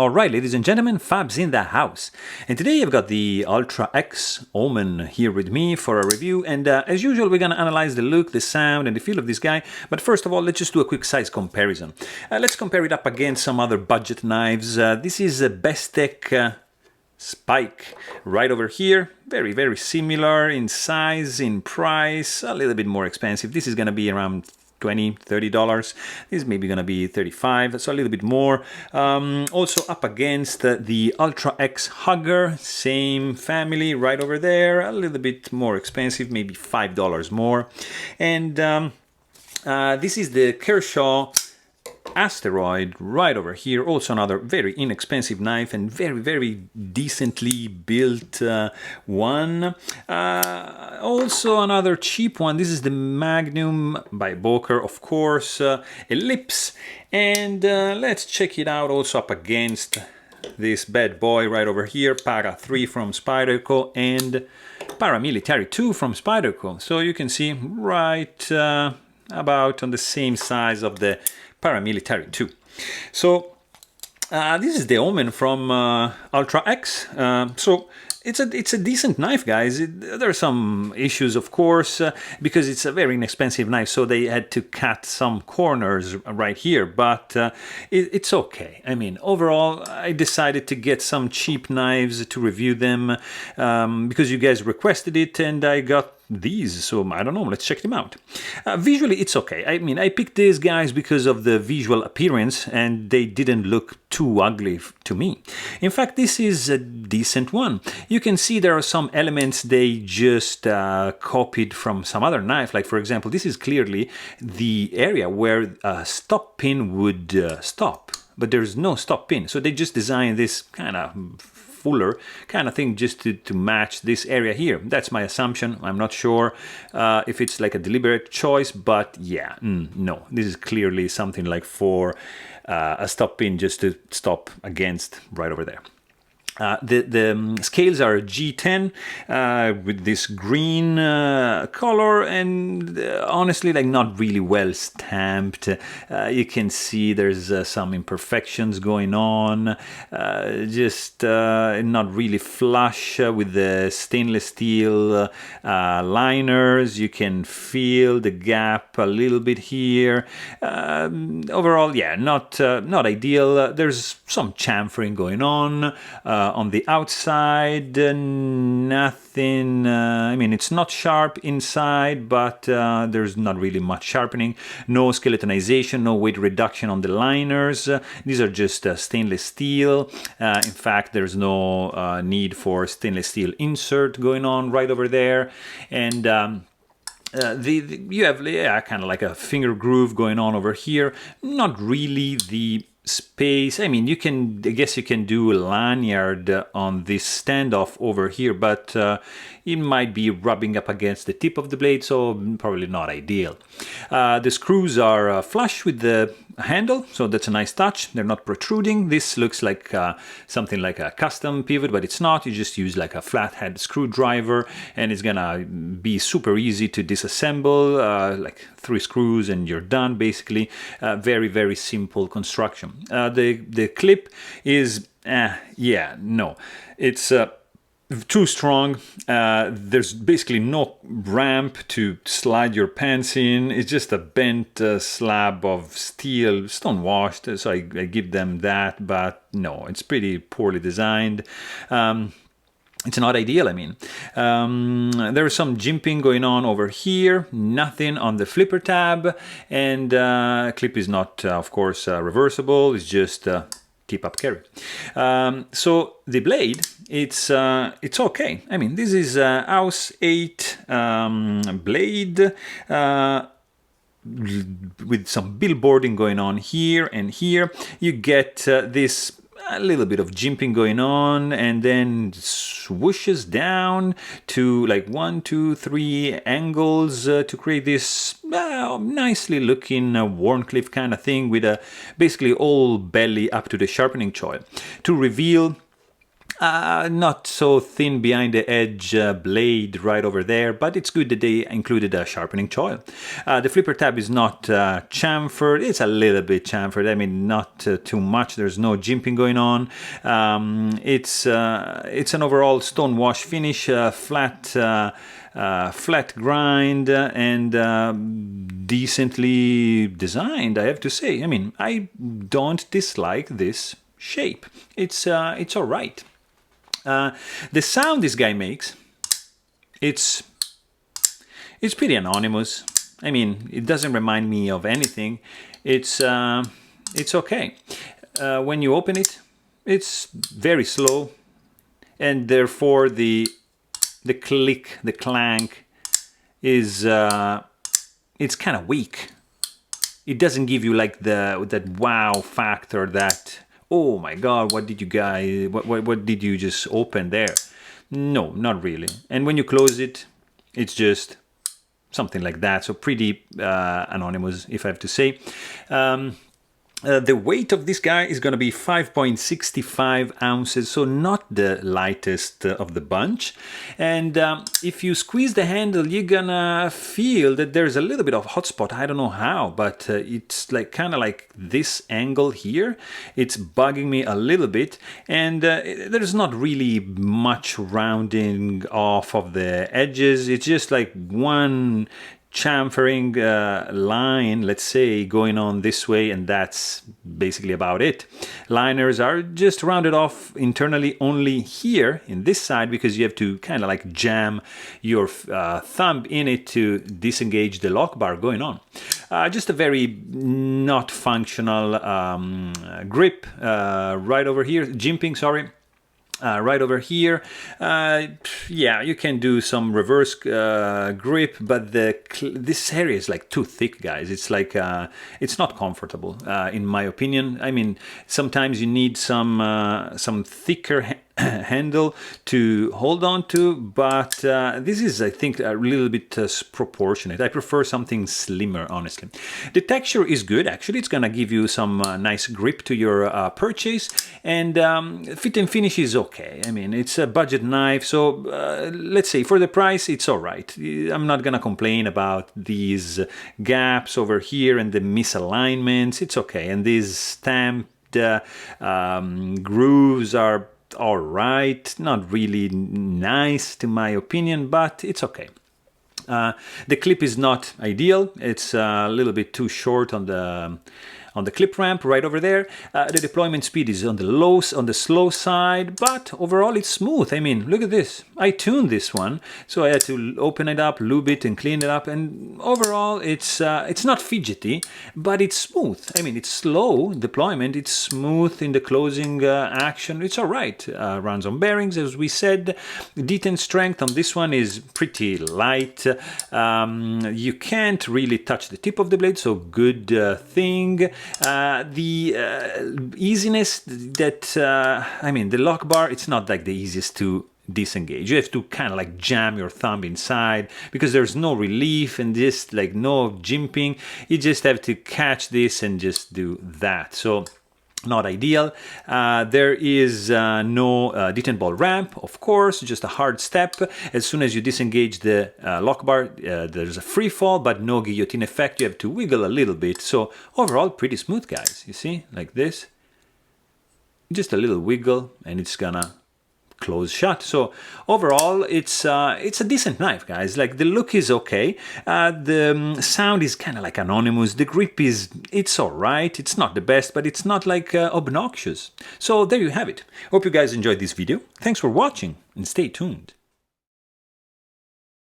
Alright, ladies and gentlemen, Fab's in the house. And today I've got the Ultra-X Omen here with me for a review. And as usual, we're going to analyze the look, the sound, and the feel of this guy. But first of all, let's just do a quick size comparison. Let's compare it up against some other budget knives. This is a Bestech Spike right over here. Very, very similar in size, in price, a little bit more expensive. This is going to be around $20–30. This is maybe gonna be 35, so a little bit more. Also up against the Ultra-X Hugger, same family right over there, a little bit more expensive, maybe $5 more. And this is the Kershaw Asteroid right over here, also another very inexpensive knife and very, very decently built one. Also another cheap one. This is the Magnum by Boker, of course, Ellipse. And let's check it out also up against this bad boy right over here, Para 3 from Spyderco and Paramilitary 2 from Spyderco. So you can see right about on the same size of the Paramilitary 2. So this is the Omen from Ultra-X. So it's a decent knife, guys. There are some issues, of course, because it's a very inexpensive knife, so they had to cut some corners right here, but it's okay. I mean, overall, I decided to get some cheap knives to review them because you guys requested it, and I got these, so I don't know, let's check them out. Visually, it's okay. I mean, I picked these guys because of the visual appearance, and they didn't look too ugly to me. In fact, this is a decent one. You can see there are some elements they just copied from some other knife, like for example, this is clearly the area where a stop pin would stop, but there's no stop pin, so they just designed this kind of fuller kind of thing just to match this area here. That's my assumption. I'm not sure if it's like a deliberate choice, but yeah, no, this is clearly something like for a stop pin just to stop against right over there. The scales are G10 with this green color, and honestly, like not really well stamped. You can see there's some imperfections going on, just not really flush with the stainless steel liners. You can feel the gap a little bit here. Overall, yeah, not ideal. There's some chamfering going on the outside, nothing, I mean, it's not sharp inside, but there's not really much sharpening. No skeletonization, no weight reduction on the liners. These are just stainless steel. In fact, there's no need for stainless steel insert going on right over there. And you have kind of like a finger groove going on over here. Not really the space. I mean, I guess you can do a lanyard on this standoff over here, but it might be rubbing up against the tip of the blade, so probably not ideal. The screws are flush with the handle, so that's a nice touch. They're not protruding. This looks like something like a custom pivot, but it's not. You just use like a flathead screwdriver, and it's gonna be super easy to disassemble, like 3 screws and you're done, basically. Very, very simple construction. The clip is, yeah, no, it's too strong. There's basically no ramp to slide your pants in. It's just a bent slab of steel, stone washed, so I give them that, but no, it's pretty poorly designed. It's not ideal, I mean. There's some jimping going on over here, nothing on the flipper tab, and clip is not, of course, reversible, it's just tip-up carry. So the blade, it's okay. I mean, this is a House 8 blade with some billboarding going on here and here. You get this a little bit of jimping going on, and then swooshes down to like 1, 2, 3 angles to create this nicely looking Warncliffe kind of thing with a basically all belly up to the sharpening choil to reveal Not so thin behind the edge blade right over there, but it's good that they included a sharpening choil. The flipper tab is not chamfered. It's a little bit chamfered. I mean, not too much. There's no jimping going on. It's an overall stone wash finish, flat grind, and decently designed, I have to say. I mean, I don't dislike this shape. It's all right. The sound this guy makes, it's pretty anonymous. I mean, it doesn't remind me of anything. It's okay. When you open it, it's very slow, and therefore the click, the clank is it's kind of weak. It doesn't give you like that wow factor, that oh my god, what did you guys, what did you just open there? No, not really. And when you close it, it's just something like that. So pretty anonymous, if I have to say. The weight of this guy is going to be 5.65 ounces, so not the lightest of the bunch. And if you squeeze the handle, you're gonna feel that there's a little bit of hot spot. I don't know how, but it's like kind of like this angle here. It's bugging me a little bit, and there's not really much rounding off of the edges. It's just like one chamfering line, let's say, going on this way, and that's basically about it. Liners are just rounded off internally only here in this side, because you have to kind of like jam your thumb in it to disengage the lock bar going on. Just a very not functional grip right over here, jimping, sorry. Right over here, yeah, you can do some reverse grip, but this area is like too thick, guys. It's like it's not comfortable, in my opinion. I mean, sometimes you need some thicker handle to hold on to, but this is, I think, a little bit proportionate. I prefer something slimmer, honestly. The texture is good, actually. It's gonna give you some nice grip to your purchase, and fit and finish is okay. I mean, it's a budget knife, so let's say for the price, it's all right. I'm not gonna complain about these gaps over here and the misalignments. It's okay, and these stamped grooves are all right, not really nice to my opinion, but it's okay. The clip is not ideal. It's a little bit too short on the clip ramp right over there. The deployment speed is on the slow side, but overall it's smooth. I mean, look at this. I tuned this one, so I had to open it up, lube it, and clean it up. And overall, it's not fidgety, but it's smooth. I mean, it's slow deployment. It's smooth in the closing action. It's all right. Runs on bearings, as we said. Detent strength on this one is pretty light. You can't really touch the tip of the blade, so good thing. The easiness that, I mean, the lock bar, it's not like the easiest to disengage. You have to kind of like jam your thumb inside, because there's no relief and just like no jimping. You just have to catch this and just do that. So not ideal. There is no detent ball ramp, of course, just a hard step. As soon as you disengage the lock bar, there's a free fall, but no guillotine effect. You have to wiggle a little bit. So overall, pretty smooth, guys. You see, like this. Just a little wiggle, and it's gonna close shut. So overall, it's a decent knife, guys. Like, the look is okay. The sound is kind of like anonymous. The grip it's all right. It's not the best, but it's not like obnoxious. So there you have it. Hope you guys enjoyed this video. Thanks for watching, and stay tuned.